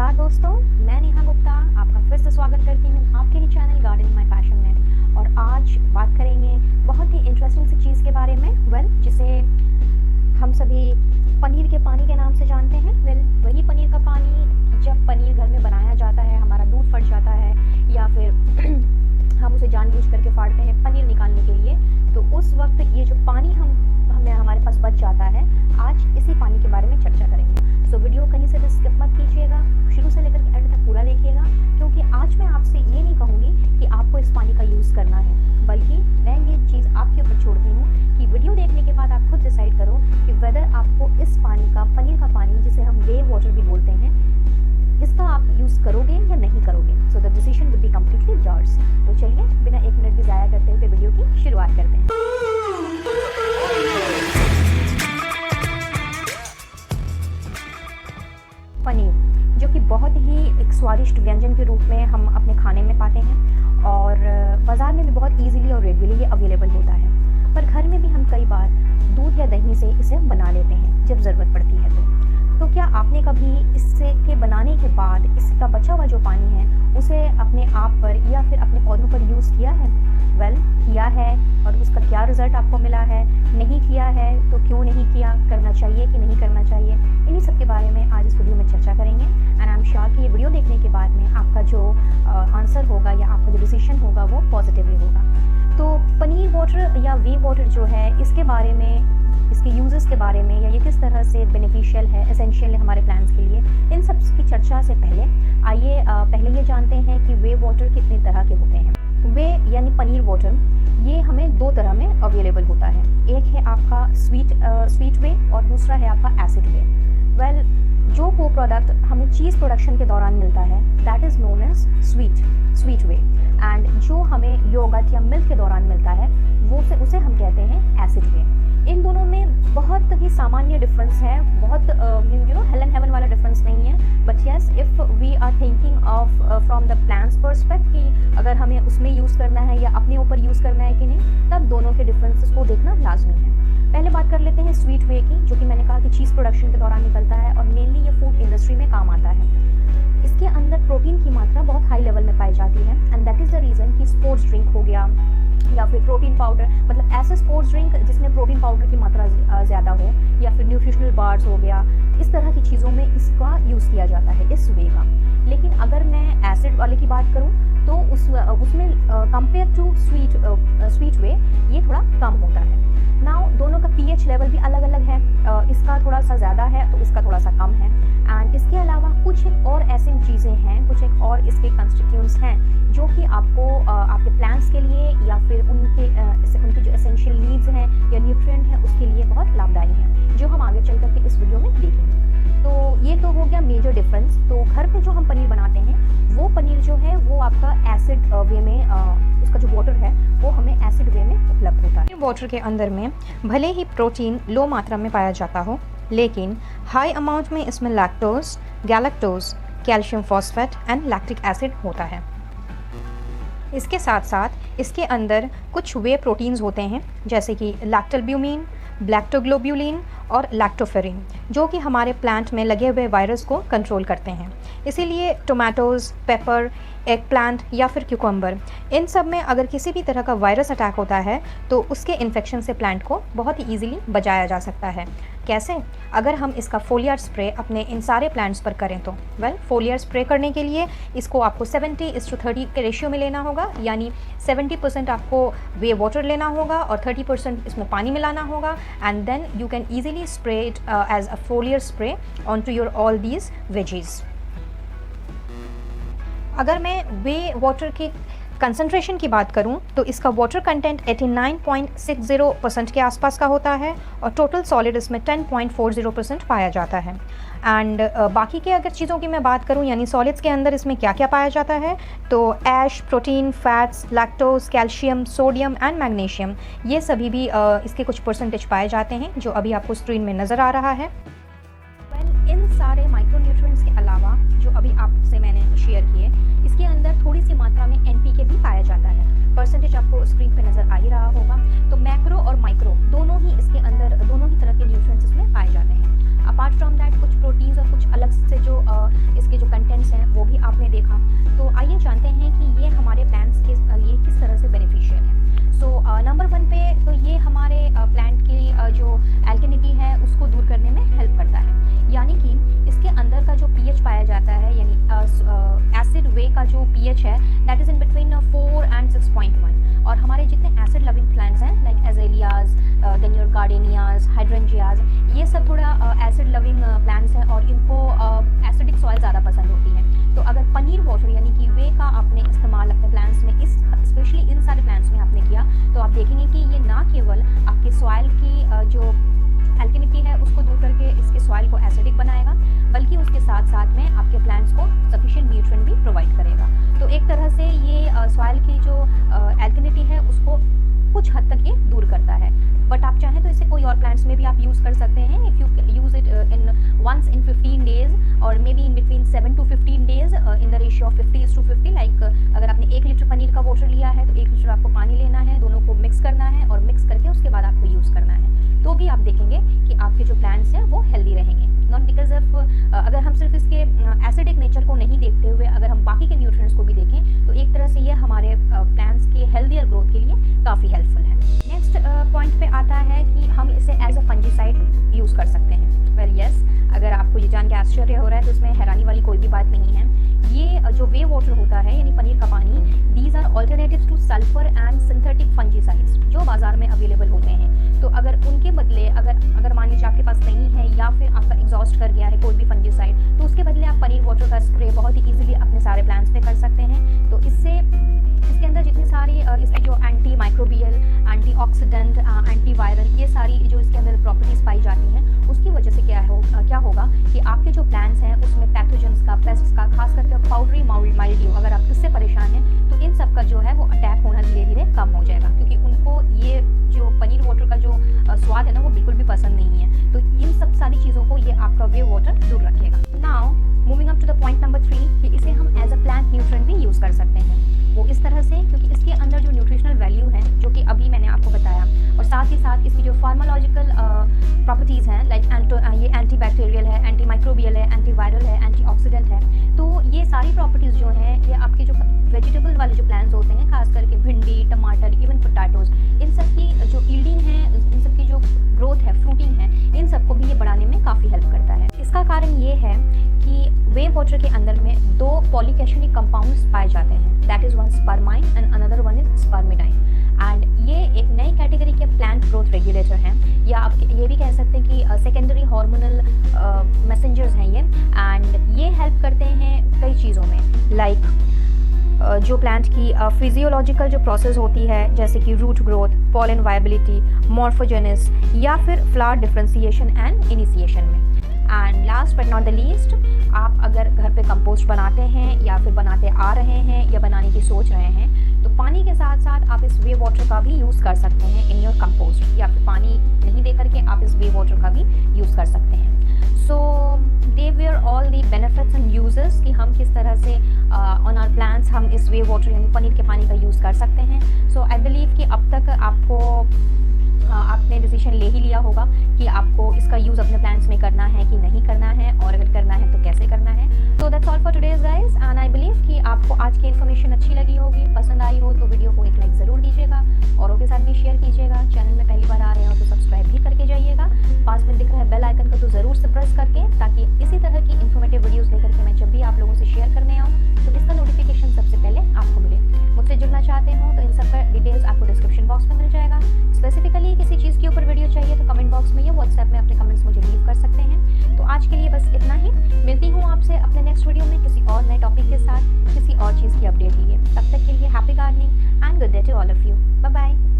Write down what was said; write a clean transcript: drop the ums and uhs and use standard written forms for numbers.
नमस्कार दोस्तों, मैं नेहा गुप्ता आपका फिर से स्वागत करती हूँ आपके ही चैनल गार्डनिंग माय पैशन में। और आज बात करेंगे बहुत ही इंटरेस्टिंग सी चीज़ के बारे में, जिसे हम सभी पनीर के पानी के नाम से जानते हैं। वही पनीर का पानी जब पनीर घर में बनाया जाता है, हमारा दूध फट जाता है या फिर हम उसे जानबूझ करके फाड़ते हैं पनीर निकालने के लिए, तो उस वक्त ये जो पानी हमें हमारे पास बच जाता है, आज इसी पानी के बारे में चर्चा करेंगे। सो वीडियो कहीं से भी स्किप मत कीजिएगा, शुरू से लेकर के एंड तक पूरा देखिएगा, क्योंकि आज मैं आपसे ये नहीं कहूँगी कि आपको इस पानी का यूज़ करना है, बल्कि मैं ये चीज़ आपके ऊपर छोड़ती हूँ कि वीडियो देखने के बाद आप खुद डिसाइड करो कि वेदर आपको इस पानी का, पनीर का पानी जिसे हम वेव वाटर भी बोलते हैं, इसका आप यूज़ करोगे या नहीं करोगे। So the decision will be completely yours. तो चलिए बिना एक मिनट भी ज़ाया करते हुए वीडियो की शुरुआत करते हैं। पनीर, जो कि बहुत ही एक स्वादिष्ट व्यंजन के रूप में हम अपने खाने में पाते हैं और बाज़ार में भी बहुत ईजीली और रेडीली ये अवेलेबल होता है, पर घर में भी हम कई बार दूध या दही से इसे बना लेते हैं जब ज़रूरत पड़ती है। तो क्या आपने कभी इससे के बनाने के बाद इसका बचा हुआ जो पानी है उसे अपने आप पर या फिर अपने पौधों पर यूज़ किया है? किया है, और उसका क्या रिज़ल्ट आपको मिला है? नहीं किया है तो क्यों नहीं किया? करना चाहिए कि नहीं करना चाहिए? इन्हीं सब के बारे में आज इस वीडियो में चर्चा करेंगे। एंड आई एम श्योर कि ये वीडियो देखने के बाद में आपका जो आंसर होगा या आपका जो डिसीजन होगा वो पॉजिटिवली होगा। तो पनीर वाटर या वे वाटर जो है, इसके बारे में, इसके यूजेस के बारे में, या ये किस तरह से बेनिफिशियल है, एसेंशियल है हमारे प्लांट्स के लिए, इन सब की चर्चा से पहले आइए पहले ये जानते हैं कि वे वाटर कितने तरह के होते हैं। वे यानी पनीर वाटर, ये हमें दो तरह में अवेलेबल होता है। एक है आपका स्वीट वे और दूसरा है आपका एसिड वे। जो को प्रोडक्ट हमें चीज़ प्रोडक्शन के दौरान मिलता है, that is known as sweet whey, and जो हमें योगर्ट या मिल्क के दौरान मिलता है उसे हम कहते हैं एसिड वे। इन दोनों में बहुत ही सामान्य डिफरेंस है, बहुत हेल एंड हेवन वाला डिफरेंस नहीं है, but yes, if we are thinking of from the plants perspective कि अगर हमें उसमें यूज़ करना है या अपने ऊपर यूज़ करना है कि नहीं, तब दोनों के डिफरेंसेस को देखना लाजमी है। पहले बात कर लेते हैं स्वीट वे की, जो कि मैंने कहा कि चीज़ प्रोडक्शन के दौरान निकलता है और मेनली ये फूड इंडस्ट्री में काम आता है। इसके अंदर प्रोटीन की मात्रा बहुत हाई लेवल में पाई जाती है, and that is the reason कि स्पोर्ट्स ड्रिंक हो गया या फिर प्रोटीन पाउडर, मतलब ऐसे स्पोर्ट्स ड्रिंक जिसमें प्रोटीन पाउडर की मात्रा ज़्यादा हो, या फिर न्यूट्रिशनल बार्स हो गया, इस तरह की चीज़ों में इसका यूज़ किया जाता है, इस वे का। लेकिन अगर मैं एसिड वाले की बात करूँ तो उसमें कंपेयर टू स्वीट वे ये थोड़ा कम होता है। नाउ दोनों का पीएच लेवल भी अलग अलग है, इसका थोड़ा सा ज़्यादा है तो इसका थोड़ा सा कम है। एंड इसके अलावा कुछ और ऐसी चीज़ें हैं, कुछ एक और इसके कंस्टिट्यूएंट्स हैं जो कि आपको आपके प्लांट्स के लिए या फिर उनकी जो एसेंशियल नीड्स हैं या न्यूट्रिएंट हैं उसके लिए बहुत लाभदायी हैं, जो हम आगे चल करके इस वीडियो में देखेंगे। तो ये तो हो गया मेजर डिफरेंस। तो घर पे जो हम पनीर बनाते हैं, वो पनीर जो है वो आपका एसिड वे में, उसका जो वाटर है वो हमें एसिड वे में उपलब्ध होता है। वाटर के अंदर में भले ही प्रोटीन लो मात्रा में पाया जाता हो, लेकिन हाई अमाउंट में इसमें lactose, galactose, calcium phosphate and lactic acid होता है। इसके साथ साथ इसके अंदर कुछ वे प्रोटीन्स होते हैं, जैसे कि लैक्टोल्ब्यूमिन, लैक्टोग्लोब्यूलिन और लैक्टोफेरिन, जो कि हमारे प्लांट में लगे हुए वायरस को कंट्रोल करते हैं। इसीलिए टोमेटोज़, पेपर, एग प्लांट या फिर क्यूकम्बर, इन सब में अगर किसी भी तरह का वायरस अटैक होता है तो उसके इन्फेक्शन से प्लांट को बहुत ही ईजिली बचाया जा सकता है। कैसे? अगर हम इसका फोलियर स्प्रे अपने इन सारे प्लांट्स पर करें तो फोलियर स्प्रे करने के लिए इसको आपको 70:30 के रेशियो में लेना होगा, यानी 70% आपको वे वाटर लेना होगा और 30% इसमें पानी मिलाना होगा, and then you can easily spray it as a foliar spray on to your all these veggies. अगर मैं वे वाटर के कंसंट्रेशन की बात करूं तो इसका वाटर कंटेंट 89.60% के आसपास का होता है और टोटल सॉलिड इसमें 10.40% पाया जाता है। एंड बाकी के अगर चीज़ों की मैं बात करूं, यानी सॉलिड्स के अंदर इसमें क्या क्या पाया जाता है, तो ash, protein, fats, lactose, calcium, sodium and magnesium, ये सभी भी इसके कुछ परसेंटेज पाए जाते हैं, जो अभी आपको स्क्रीन में नज़र आ रहा है। इन सारे माइक्रोन्यूट्रिएंट्स के अलावा जो अभी आपसे मैंने शेयर किए, इसके अंदर थोड़ी सी मात्रा में एनपीके भी पाया जाता है। परसेंटेज आपको स्क्रीन पे नज़र आ ही रहा होगा। तो मैक्रो और माइक्रो दोनों ही इसके अंदर, दोनों ही तरह के न्यूट्रिएंट्स इसमें पाए जाते हैं। अपार्ट फ्रॉम दैट कुछ प्रोटीन्स और कुछ अलग से जो इसके जो कंटेंट जो pH है that is in between 4 and 6.1। और हमारे जितने एसिड लविंग प्लांट्स हैं लाइक एजेलियाज, देन योर गार्डेनियाज, हाइड्रेंजियाज, ये सब थोड़ा एसिड लविंग प्लांट्स हैं और इनको एसिडिक सॉइल ज़्यादा पसंद होती है। तो अगर पनीर वाटर यानी कि वे का आपने इस्तेमाल अपने प्लांट्स में इस स्पेशली इन सारे प्लांट्स में आपने किया तो आप देखेंगे कि ये ना केवल आपके सॉइल की जो एल्कनिटी है उसको दूर करके इसके सॉइल को एसिडिक बनाएगा, बल्कि उसके साथ साथ में आपके प्लांट्स को सफिशिएंट न्यूट्रिएंट भी प्रोवाइड करेगा। तो एक तरह से ये सॉइल की जो एल्कनिटी है उसको कुछ हद तक ये दूर करता है। बट आप चाहें तो इसे कोई और प्लांट्स में भी आप यूज़ कर सकते हैं। If you use it in once in 15 days or maybe in between 7 to 15 days in the ratio of 50:50। Like अगर आपने 1 लीटर पनीर का वाटर लिया है तो 1 लीटर आपको पानी लेना है, दोनों को मिक्स करना है और मिक्स करके उसके बाद आपको यूज़ करना है। तो भी आप देखेंगे कि आपके जो प्लांट्स हैं वो हेल्दी रहेंगे। नॉट बिकॉज ऑफ अगर हम सिर्फ इसके एसिडिक नेचर को नहीं देखते हुए अगर हम बाकी के न्यूट्रिएंट्स को भी देखें तो एक तरह से ये हमारे प्लांट्स के हेल्दियर ग्रोथ के लिए काफ़ी हेल्पफुल है। नेक्स्ट पॉइंट पे आता है कि हम इसे एज अ फंजीसाइड यूज़ कर सकते हैं। वेल यस, अगर आपको ये जान के आश्चर्य हो रहा है तो इसमें हैरानी वाली कोई भी बात नहीं है। ये जो वे वाटर होता है यानी पनीर का पानी, these are alternatives to sulphur and synthetic fungicides जो बाज़ार में अवेलेबल होते हैं। तो अगर उनके बदले अगर मान लीजिए आपके पास नहीं है या फिर आपका एग्जॉस्ट कर गया है कोई भी फंजीसाइड, तो उसके बदले आप पनीर वाटर का स्प्रे बहुत ही ईजिली अपने सारे प्लांट्स पे कर सकते हैं। तो इससे इसके अंदर जितनी सारी इसकी जो anti microbial, anti oxidant, anti viral, ये सारी जो इसके अंदर प्रॉपर्टीज़ पाई जाती हैं उसकी वजह से क्या होगा कि आपके जो प्लांट्स हैं उसमें पैथोजेंस का, पेस्ट्स का, खास करके पाउडरी माइल्ड्यू, अगर आप इससे परेशान हैं तो इन सब का जो है वो अटैक होना धीरे धीरे कम हो जाएगा, क्योंकि उनको ये जो पनीर वाटर का जो स्वाद है ना वो बिल्कुल भी पसंद नहीं है। तो इन सब सारी चीज़ों को ये आपका वे वाटर दूर रखेगा। Now moving up to the point number 3 कि इसे हम एज अ प्लांट न्यूट्रिएंट भी यूज़ कर सकते हैं। वो इस तरह से क्योंकि इसके अंदर जो न्यूट्रिशनल वैल्यू है जो कि अभी मैंने आपको बताया, और साथ ही साथ इसकी जो फार्मालॉजिकल प्रॉपर्टीज़ हैं लाइक ये एंटी बैक्टीरियल है, एंटी माइक्रोबियल है, एंटी वायरल है, एंटी ऑक्सीडेंट है। तो ये सारी प्रॉपर्टीज़ जो हैं ये आपके जो वेजिटेबल वाले जो प्लांट्स होते हैं, खास करके भिंडी, टमाटर, इवन पोटैटोज़, इन सब की जो ईल्डिंग है, इन सब की जो ग्रोथ है, फ्रूटिंग है, इन सबको भी ये बढ़ाने में काफ़ी हेल्प करता है। इसका कारण ये है कि वे वाटर के अंदर में 2 पॉलीकैशनिक कंपाउंड्स पाए जाते हैं, that is one spermine and another one is spermidine. And ये एक नई कैटेगरी के प्लांट ग्रोथ रेगुलेटर हैं, या आप ये भी कह सकते हैं कि सेकेंडरी हार्मोनल मैसेंजर्स हैं ये। एंड ये हेल्प करते हैं कई चीज़ों में, लाइक जो प्लांट की फिजियोलॉजिकल जो प्रोसेस होती है जैसे कि रूट ग्रोथ, पॉलन वायबिलिटी, मॉर्फोजेनेस या फिर फ्लावर डिफ्रेंसिएशन एंड इनिशिएशन में। And last but not the least, आप अगर घर पे कंपोस्ट बनाते हैं या फिर बनाते आ रहे हैं या बनाने की सोच रहे हैं तो पानी के साथ साथ आप इस वे वाटर का भी यूज़ कर सकते हैं इन योर कंपोस्ट, या फिर पानी नहीं दे करके आप इस वे वाटर का भी यूज़ कर सकते हैं। So they were all the benefits and uses कि हम किस तरह से ऑन आवर प्लांट्स हम इस वे वाटर यानी पनीर के पानी का यूज़ कर सकते हैं। सो आई बिलीव कि अब तक आपने डिसीजन ले ही लिया होगा कि आपको इसका यूज़ अपने प्लांट्स में करना है कि नहीं करना है, और अगर करना है तो कैसे करना है। तो that's all for today's guys, and I believe कि आपको आज की इन्फॉर्मेशन अच्छी लगी होगी, पसंद आई हो तो वीडियो को एक लाइक ज़रूर दीजिएगा, औरों के साथ भी शेयर कीजिएगा। चैनल में पहली बार आ रहे हो तो सब्सक्राइब भी करके जाइएगा। पास में दिख रहा है बेल आइकन को तो ज़रूर से प्रेस करके, ताकि इसी तरह की इन्फॉर्मेटिव वीडियोज़ लेकर के मैं जब भी आप लोगों से शेयर करने आऊँ तो इसका नोटिफिकेशन सबसे पहले आपको मिले। मुझसे जुड़ना चाहते हो तो इन सब का डिटेल्स आपको डिस्क्रिप्शन बॉक्स में मिल जाएगा। स्पेसिफिकली किसी चीज़ के ऊपर वीडियो चाहिए तो कमेंट बॉक्स में या व्हाट्सएप में अपने कमेंट्स मुझे लीव कर सकते हैं। तो आज के लिए बस इतना ही, मिलती हूँ आपसे अपने नेक्स्ट वीडियो में किसी और नए टॉपिक के साथ, किसी और चीज़ की अपडेट लिए। तब तक के लिए happy gardening and good day to all of you. Bye bye.